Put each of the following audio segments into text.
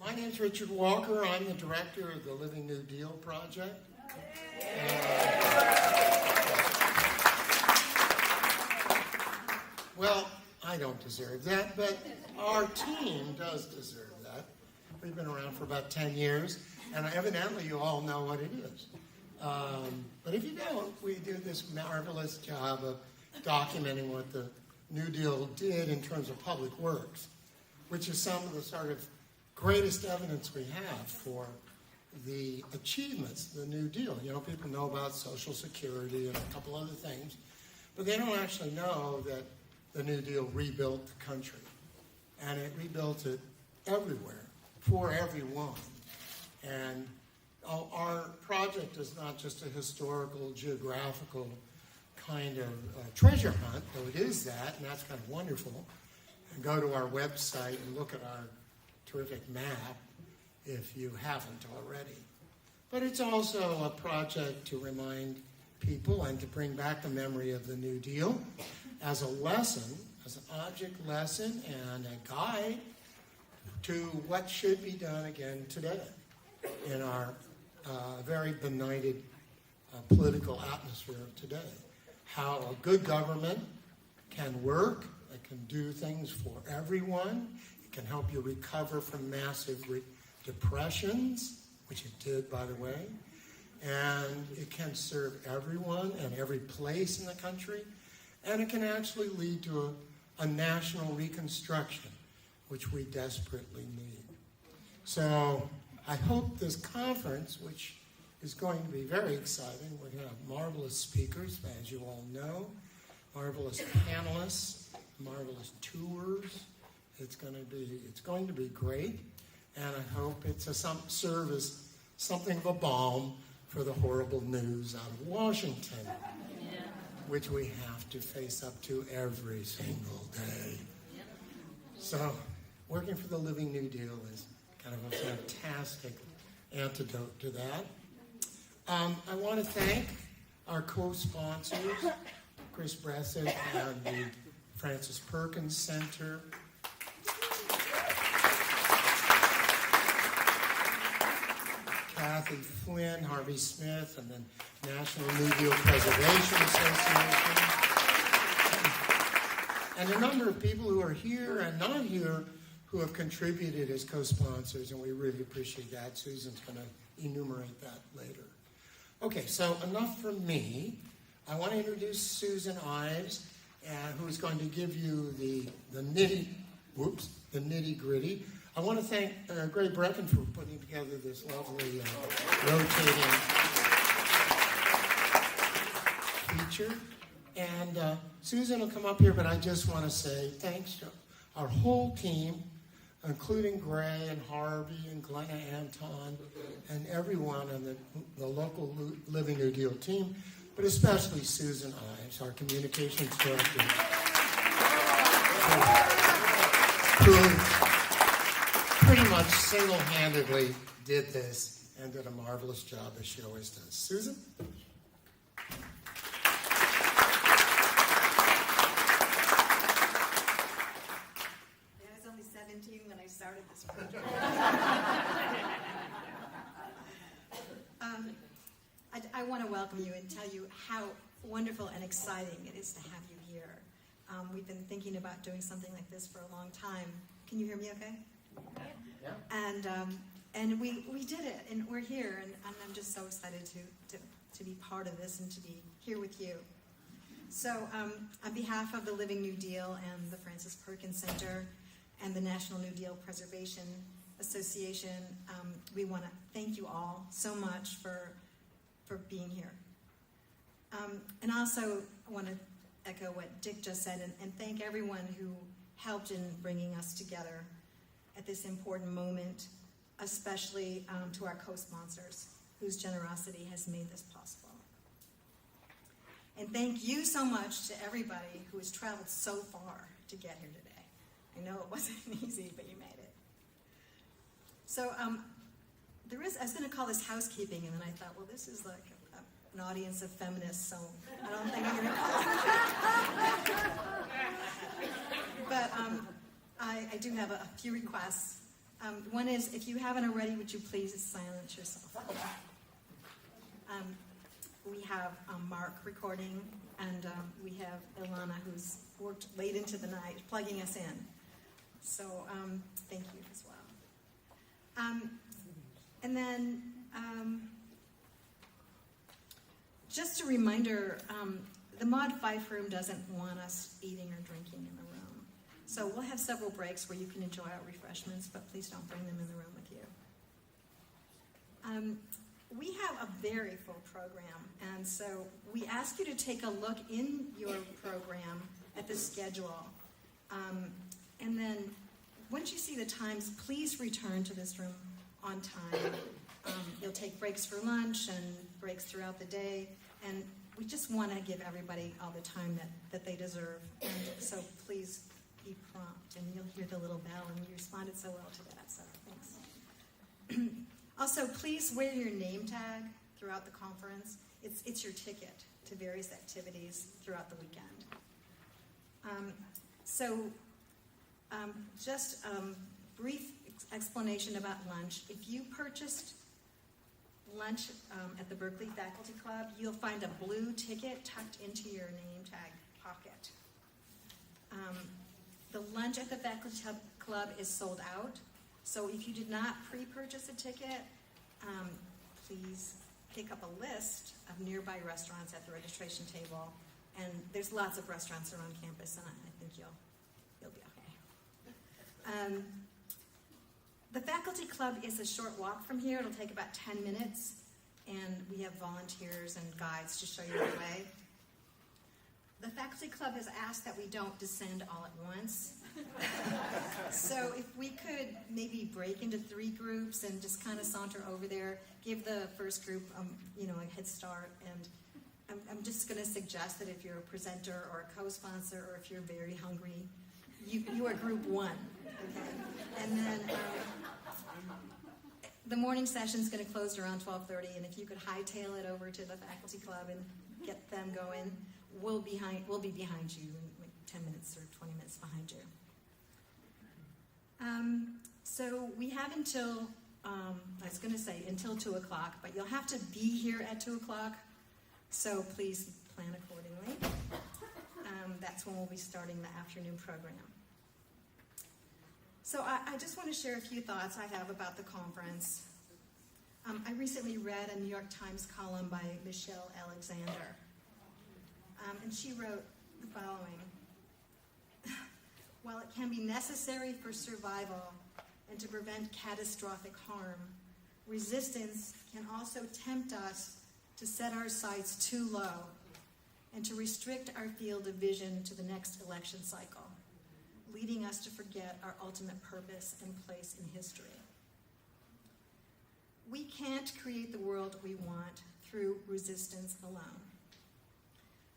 My name's Richard Walker. I'm the director of the Living New Deal project. Well, I don't deserve that, but our team does deserve that. We've been around for about 10 years, and evidently you all know what it is. But if you don't, we do this marvelous job of documenting what the New Deal did in terms of public works, which is some of the sort of greatest evidence we have for the achievements of the New Deal. You know, people know about Social Security and a couple other things, but they don't actually know that the New Deal rebuilt the country. And it rebuilt it everywhere, for everyone. And our project is not just a historical, geographical kind of treasure hunt, though it is that, and that's kind of wonderful. And go to our website and look at our terrific map if you haven't already. But it's also a project to remind people and to bring back the memory of the New Deal as a lesson, as an object lesson and a guide to what should be done again today in our very benighted political atmosphere of today. How a good government can work, it can do things for everyone, it can help you recover from massive depressions, which it did, by the way, and it can serve everyone and every place in the country, and it can actually lead to a national reconstruction, which we desperately need. So I hope this conference, which is going to be very exciting, we're going to have marvelous speakers, as you all know, marvelous panelists, marvelous tours. It's going to be great, and I hope it's serve as something of a balm for the horrible news out of Washington, which we have to face up to every single day. So, working for the Living New Deal is kind of a fantastic antidote to that. I want to thank our co-sponsors, Chris Bressett and the Frances Perkins Center. Kathy Flynn, Harvey Smith, and the National New Deal Preservation Association. And a number of people who are here and not here who have contributed as co-sponsors, and we really appreciate that. Susan's going to enumerate that later. Okay, so enough from me. I want to introduce Susan Ives, who's going to give you the nitty-gritty. I want to thank Gray Brecken for putting together this lovely rotating feature. And Susan will come up here, but I just want to say thanks to our whole team, including Gray and Harvey and Glenna Anton and everyone on the local Living New Deal team, but especially Susan Ives, our communications director, who pretty much single-handedly did this and did a marvelous job, as she always does. Susan? I was only 17 when I started this project. I want to welcome you and tell you how wonderful and exciting it is to have you here. We've been thinking about doing something like this for a long time. Can you hear me okay? Yeah. And we did it, and we're here, and I'm just so excited to be part of this and to be here with you. So on behalf of the Living New Deal and the Frances Perkins Center and the National New Deal Preservation Association, we want to thank you all so much for being here. And also I want to echo what Dick just said and thank everyone who helped in bringing us together at this important moment, especially to our co-sponsors, whose generosity has made this possible. And thank you so much to everybody who has traveled so far to get here today. I know it wasn't easy, but you made it. So I was going to call this housekeeping, and then I thought, well, this is like an audience of feminists, so I don't think I'm going to call it. But I do have a few requests. One is, if you haven't already, would you please silence yourself? We have Mark recording, and we have Ilana, who's worked late into the night plugging us in. So thank you as well. And then just a reminder, the Mod 5 room doesn't want us eating or drinking in the room. So we'll have several breaks where you can enjoy our refreshments, but please don't bring them in the room with you. We have a very full program, and so we ask you to take a look in your program at the schedule. And then once you see the times, please return to this room on time. You'll take breaks for lunch and breaks throughout the day, and we just want to give everybody all the time that they deserve. And so please be prompt, and you'll hear the little bell, and you responded so well to that, so thanks. Also, please wear your name tag throughout the conference. It's your ticket to various activities throughout the weekend. Just brief explanation about lunch. If you purchased lunch at the Berkeley Faculty Club, you'll find a blue ticket tucked into your name tag pocket. The lunch at the Faculty Club is sold out, so if you did not pre-purchase a ticket, please pick up a list of nearby restaurants at the registration table, and there's lots of restaurants around campus, and I think you'll be okay. The Faculty Club is a short walk from here. It'll take about 10 minutes, and we have volunteers and guides to show you the way. The Faculty Club has asked that we don't descend all at once. So if we could maybe break into 3 groups and just kind of saunter over there, give the first group a head start. And I'm just going to suggest that if you're a presenter or a co-sponsor, or if you're very hungry, you are group 1. Okay? And then the morning session is going to close around 12:30, and if you could hightail it over to the Faculty Club and get them going, we'll be behind you, like 10 minutes or 20 minutes behind you. So we have until, until 2 o'clock, but you'll have to be here at 2 o'clock, so please plan accordingly. That's when we'll be starting the afternoon program. So I just want to share a few thoughts I have about the conference. I recently read a New York Times column by Michelle Alexander, and she wrote the following. While it can be necessary for survival and to prevent catastrophic harm, resistance can also tempt us to set our sights too low and to restrict our field of vision to the next election cycle, leading us to forget our ultimate purpose and place in history. We can't create the world we want through resistance alone.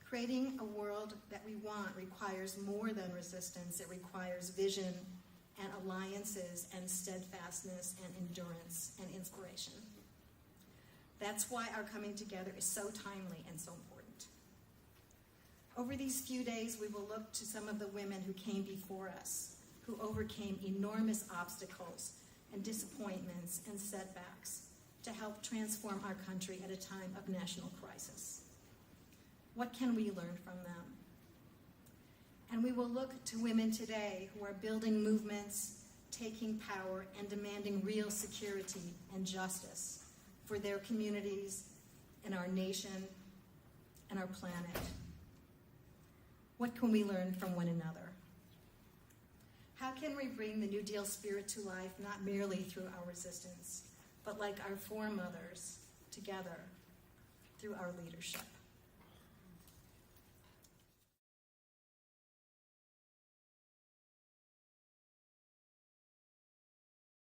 Creating a world that we want requires more than resistance. It requires vision and alliances and steadfastness and endurance and inspiration. That's why our coming together is so timely and so important. Over these few days, we will look to some of the women who came before us, who overcame enormous obstacles and disappointments and setbacks to help transform our country at a time of national crisis. What can we learn from them? And we will look to women today who are building movements, taking power, and demanding real security and justice for their communities and our nation and our planet. What can we learn from one another? How can we bring the New Deal spirit to life, not merely through our resistance, but like our foremothers, together through our leadership?